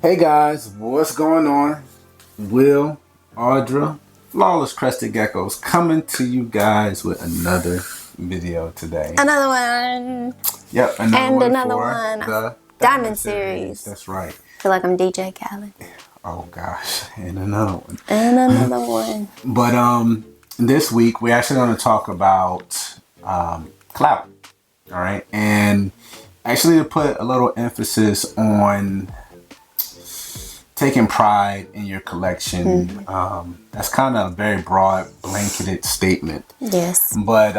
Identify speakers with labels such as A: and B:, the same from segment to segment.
A: Hey guys, what's going on? Will, Audra, Flawless Crested Geckos coming to you guys with another video today.
B: Another one.
A: Yep,
B: Another
A: for
B: one.
A: the
B: Diamond series.
A: That's right.
B: I feel like I'm DJ Khaled.
A: Oh gosh, and another one.
B: And another one.
A: But this week we're actually going to talk about Clout. All right, and actually to put a little emphasis on taking pride in your collection. That's kind of a very broad, blanketed statement.
B: Yes.
A: But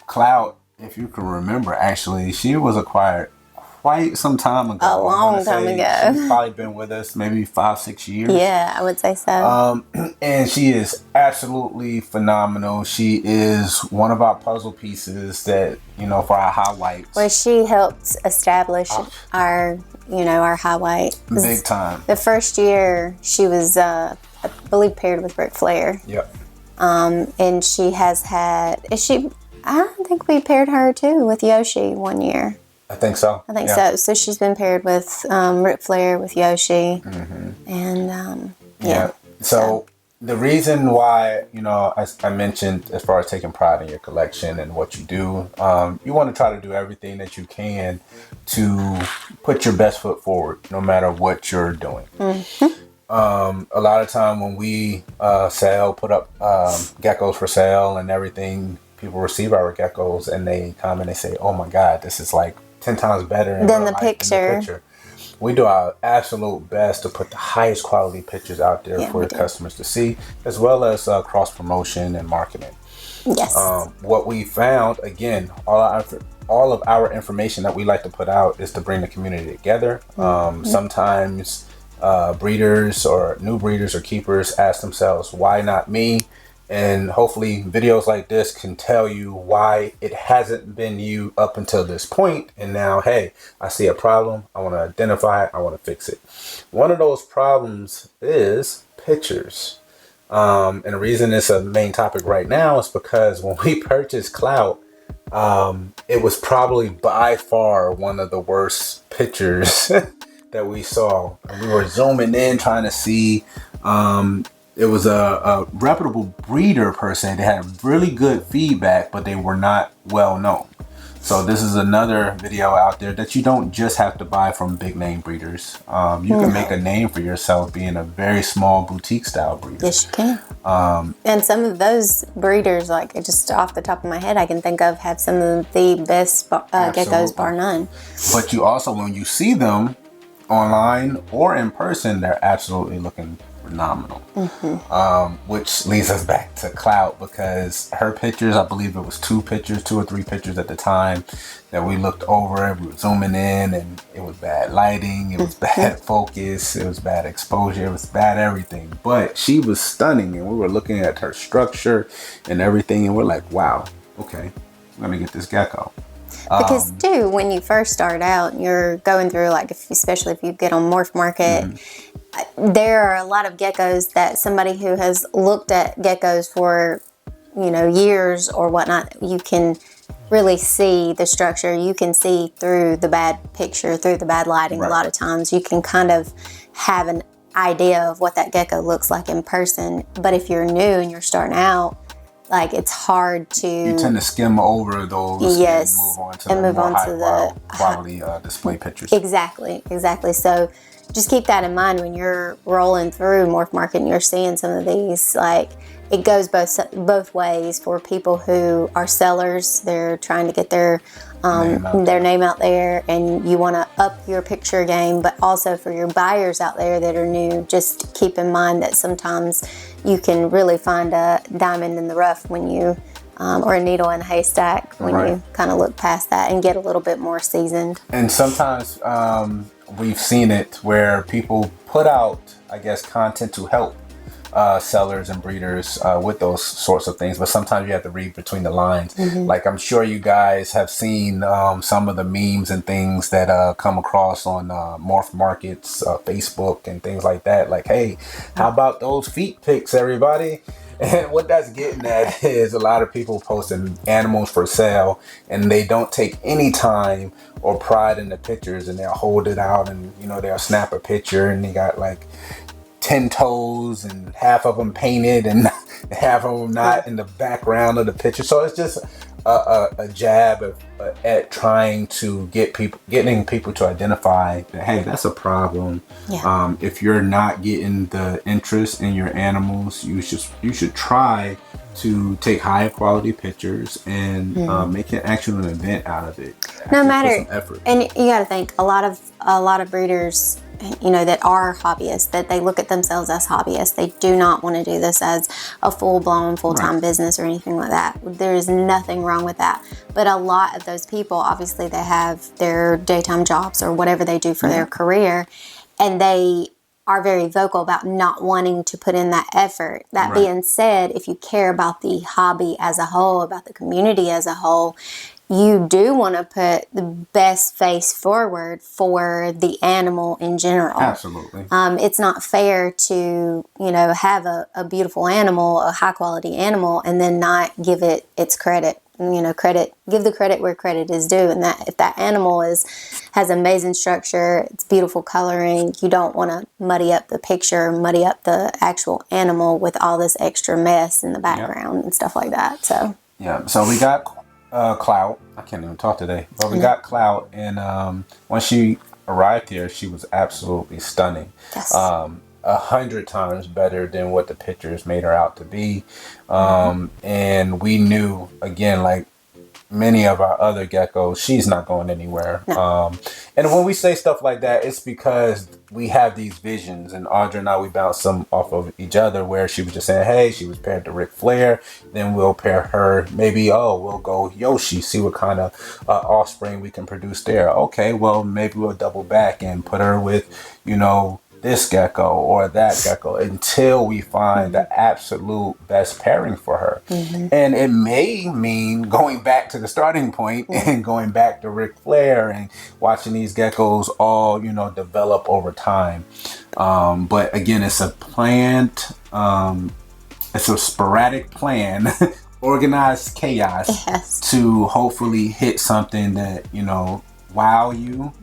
A: Clout, if you can remember, actually, she was acquired quite some time ago.
B: A long time ago.
A: She's probably been with us maybe 5-6 years.
B: Yeah, I would say so.
A: And she is absolutely phenomenal. She is one of our puzzle pieces that, for our highlights.
B: Well, she helped establish our highlight.
A: Big time.
B: The first year she was, I believe, paired with Ric Flair.
A: Yep.
B: And she has had, I think we paired her too with Yoshi one year.
A: I think so.
B: I think so. So she's been paired with Ric Flair, with Yoshi, and yeah.
A: So the reason why, I mentioned as far as taking pride in your collection and what you do, you want to try to do everything that you can to put your best foot forward, no matter what you're doing. A lot of time when we put up geckos for sale and everything, people receive our geckos and they come and they say, "Oh my God, this is like 10 times better
B: than the picture."
A: We do our absolute best to put the highest quality pictures out there for the customers to see, as well as cross promotion and marketing.
B: Yes.
A: What we found, again, all of our information that we like to put out is to bring the community together. Sometimes breeders or new breeders or keepers ask themselves, why not me? And hopefully videos like this can tell you why it hasn't been you up until this point. And now, hey, I see a problem. I want to identify it. I want to fix it. One of those problems is pictures. And the reason it's a main topic right now is because when we purchased Clout, it was probably by far one of the worst pictures that we saw. And we were zooming in trying to see. It was a reputable breeder per se. They had really good feedback, but they were not well known. So this is another video out there that you don't just have to buy from big name breeders. You can make a name for yourself being a very small boutique style breeder.
B: Yes, you can. And some of those breeders, like just off the top of my head, I can think of, have some of the best geckos, bar none.
A: But you also, when you see them online or in person, they're absolutely looking phenomenal. Which leads us back to Clout, because her pictures, I believe it was 2 or 3 pictures at the time that we looked over. We were zooming in and it was bad lighting, it was bad focus, it was bad exposure, it was bad everything. But she was stunning, and we were looking at her structure and everything, and we're like, wow, okay, I'm gonna get this gecko.
B: Because too, when you first start out, you're going through, like, especially if you get on Morph Market, there are a lot of geckos that somebody who has looked at geckos for, years or whatnot, you can really see the structure. You can see through the bad picture, through the bad lighting. Right. A lot of times you can kind of have an idea of what that gecko looks like in person. But if you're new and you're starting out, like, it's hard to...
A: You tend to skim over those,
B: yes,
A: and move on to the quality display pictures.
B: Exactly. So just keep that in mind when you're rolling through Morph Market and you're seeing some of these. Like, it goes both ways for people who are sellers. They're trying to get their name out there, and you want to up your picture game. But also for your buyers out there that are new, just keep in mind that sometimes you can really find a diamond in the rough when you, or a needle in a haystack when you kind of look past that and get a little bit more seasoned.
A: And sometimes we've seen it where people put out, I guess, content to help sellers and breeders with those sorts of things, but sometimes you have to read between the lines. Like, I'm sure you guys have seen some of the memes and things that come across on Morph Markets, Facebook and things like that. Like, hey, how about those feet pics, everybody? And what that's getting at is a lot of people posting animals for sale, and they don't take any time or pride in the pictures, and they'll hold it out, and they'll snap a picture, and they got like 10 toes and half of them painted and half of them not in the background of the picture. So it's just a jab at trying to getting people to identify that, hey, that's a problem.
B: Yeah.
A: If you're not getting the interest in your animals, you should try to take higher quality pictures and make an actual event out of it.
B: No matter,
A: put some effort.
B: and you got to think a lot of breeders, that are hobbyists, that they look at themselves as hobbyists. They do not want to do this as a full-blown, full-time business or anything like that. There is nothing wrong with that. But a lot of those people, obviously, they have their daytime jobs or whatever they do for their career, and they are very vocal about not wanting to put in that effort. That being said, if you care about the hobby as a whole, about the community as a whole, you do want to put the best face forward for the animal in general.
A: Absolutely.
B: It's not fair to, have a beautiful animal, a high quality animal, and then not give it its credit. Give the credit where credit is due. And that if that animal has amazing structure, it's beautiful coloring, you don't want to muddy up the picture, muddy up the actual animal with all this extra mess in the background and stuff like that. So
A: we got Clout. I can't even talk today, but we got Clout, and when she arrived here, she was absolutely stunning.
B: Yes.
A: 100 times better than what the pictures made her out to be. And we knew, again, like many of our other geckos, she's not going anywhere.
B: No.
A: And when we say stuff like that, it's because we have these visions, and Audra and I, we bounce some off of each other, where she was just saying, hey, she was paired to Ric Flair, then we'll pair her, maybe, we'll go Yoshi, see what kind of offspring we can produce there. Okay, well, maybe we'll double back and put her with, this gecko or that gecko, until we find the absolute best pairing for her. And it may mean going back to the starting point and going back to Ric Flair and watching these geckos all, develop over time. But again, it's a planned, it's a sporadic plan, organized chaos to hopefully hit something that, wow you,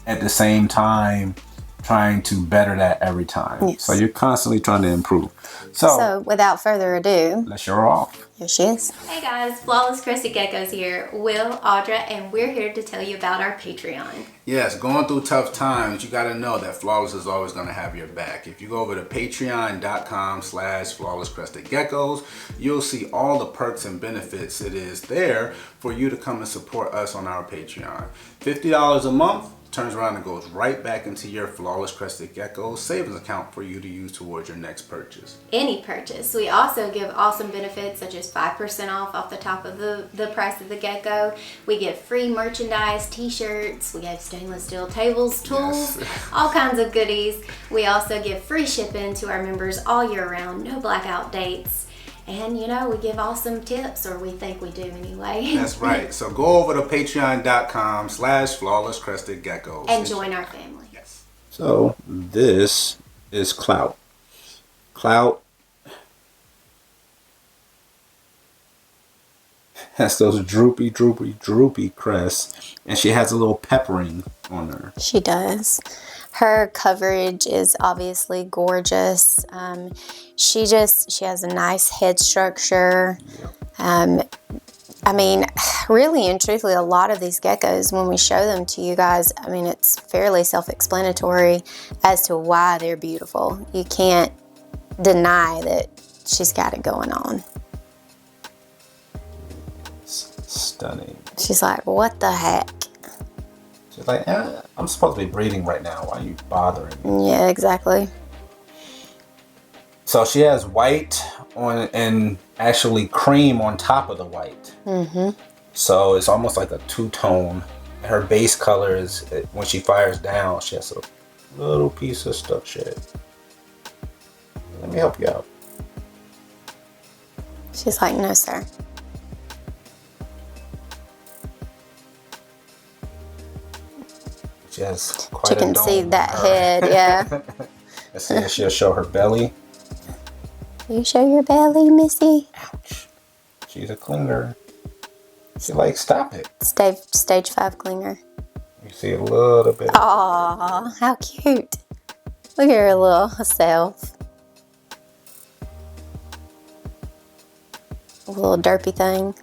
A: at the same time trying to better that every time.
B: Yes.
A: So you're constantly trying to improve. So
B: without further ado,
A: let's show her off.
B: Here she is.
C: Hey guys, Flawless Crested Geckos here, Will, Audra, and we're here to tell you about our Patreon.
A: Yes, going through tough times, you got to know that Flawless is always going to have your back. If you go over to patreon.com/flawlesscrestedgeckos, you'll see all the perks and benefits it is there for you to come and support us on our Patreon. $50 a month turns around and goes right back into your Flawless Crested Geckos savings account for you to use towards your next purchase.
C: Any purchase. We also give awesome benefits such as 5% off the top of the price of the gecko. We give free merchandise, t-shirts, we have stainless steel tables, tools, all kinds of goodies. We also give free shipping to our members all year round, no blackout dates. And, we give awesome tips, or we think we do anyway.
A: That's right. So go over to patreon.com/flawlesscrestedgeckos
C: and join our family.
A: Yes. So this is Clout. Clout has those droopy crests, and she has a little peppering on her.
B: She does. Her coverage is obviously gorgeous. She has a nice head structure. Really and truthfully, a lot of these geckos, when we show them to you guys, it's fairly self-explanatory as to why they're beautiful. You can't deny that she's got it going on.
A: It's stunning.
B: She's like, what the heck?
A: She's like, I'm supposed to be breeding right now. Why are you bothering me?
B: Yeah, exactly.
A: So she has white on and actually cream on top of the white. So it's almost like a two-tone. Her base color is, when she fires down, she has a little piece of stuck shade. Let me help you out.
B: She's like, no, sir.
A: She has quite
B: You can see that head, yeah.
A: Let's see if she'll show her belly.
B: You show your belly, Missy.
A: Ouch. She's a clinger. She like, stop it.
B: Stage 5 clinger.
A: You see a little bit.
B: Aw, how cute. Look at her little self. A little derpy thing.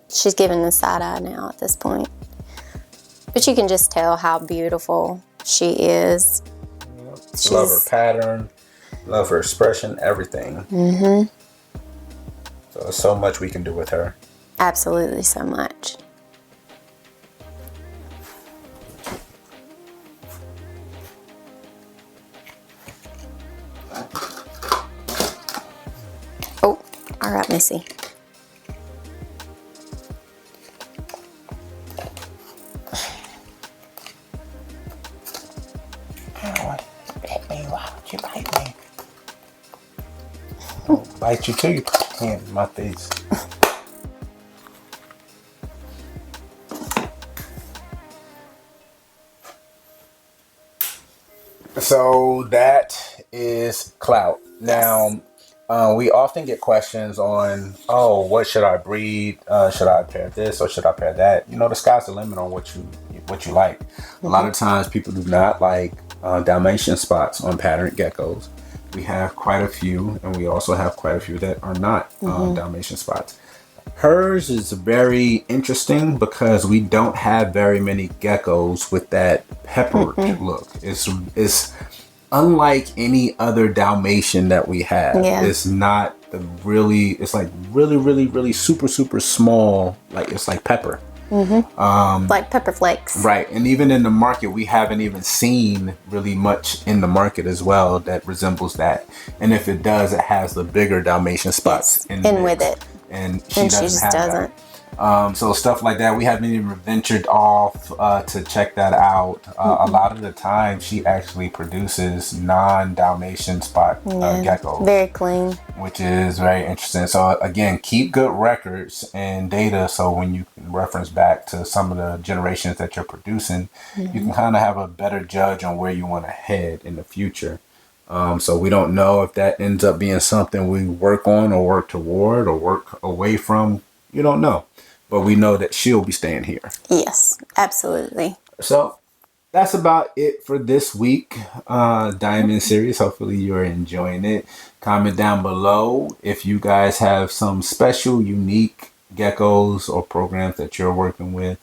B: She's giving the side eye now at this point. But you can just tell how beautiful she is.
A: Love her pattern, love her expression, everything. So there's so much we can do with her.
B: Absolutely so much. Oh, all right, Missy.
A: Why would you bite me? I'll bite you too. You put your hand in my face. So that is Clout. Now, we often get questions on, oh, what should I breed? Should I pair this or should I pair that? You know, the sky's the limit on what you like. A lot of times people do not like Dalmatian spots on patterned geckos. We have quite a few, and we also have quite a few that are not Dalmatian spots. Hers is very interesting because we don't have very many geckos with that peppered look. It's unlike any other Dalmatian that we have.
B: Yeah.
A: It's not it's like really super small. Like it's like pepper.
B: Like pepper flakes.
A: Right. And even in the market, we haven't even seen really much in the market as well that resembles that. And if it does, it has the bigger Dalmatian spots in
B: with it.
A: And she doesn't have that. So stuff like that, we haven't even ventured off to check that out. A lot of the time, she actually produces non-Dalmatian spot geckos.
B: Very clean.
A: Which is very interesting. So again, keep good records and data so when you can reference back to some of the generations that you're producing, you can kind of have a better judge on where you want to head in the future. So we don't know if that ends up being something we work on or work toward or work away from. You don't know. But we know that she'll be staying here.
B: Yes, absolutely.
A: So that's about it for this week. Diamond series. Hopefully you're enjoying it. Comment down below if you guys have some special, unique geckos or programs that you're working with.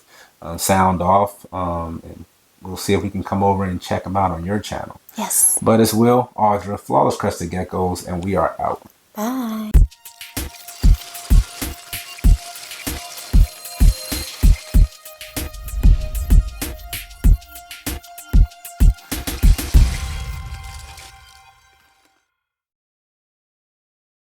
A: Sound off. And we'll see if we can come over and check them out on your channel.
B: Yes.
A: But it's Will, Audra, Flawless Crested Geckos, and we are out.
B: Bye.